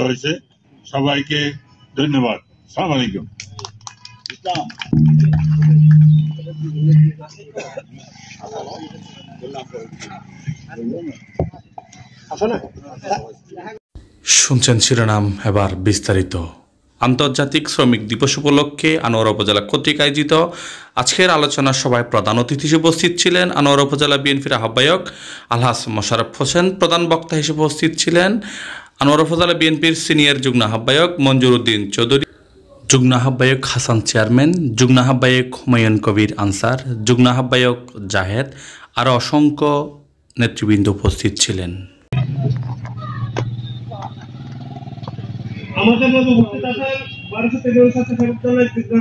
হয়েছে। সবাইকে ধন্যবাদ। আসসালামু আলাইকুম। শুনছেন শিরোনাম, এবার বিস্তারিত। আন্তর্জাতিক শ্রমিক দিবস উপলক্ষে আনোয়ারা উপজেলা কর্তৃক আয়োজিত আজকের আলোচনা সভায় প্রধান অতিথি হিসেবে উপস্থিত ছিলেন আনোয়ারা উপজেলা বিএনপির আহ্বায়ক আলহাজ মোশাররফ হোসেন। প্রধান বক্তা হিসেবে উপস্থিত ছিলেন আনোয়ারা উপজেলা বিএনপির সিনিয়র যুগ্ম আহ্বায়ক মঞ্জুর উদ্দিন চৌধুরী, যুগ্ম আহ্বায়ক হাসান চেয়ারম্যান, যুগ্ম আহ্বায়ক হুমায়ুন কবির আনসার, যুগ্ম আহ্বায়ক জাহেদ, আরও অসংখ্য নেতৃবৃন্দ উপস্থিত ছিলেন। আমাদের মধ্যে উপস্থিত আছেন 1213 ছাত্র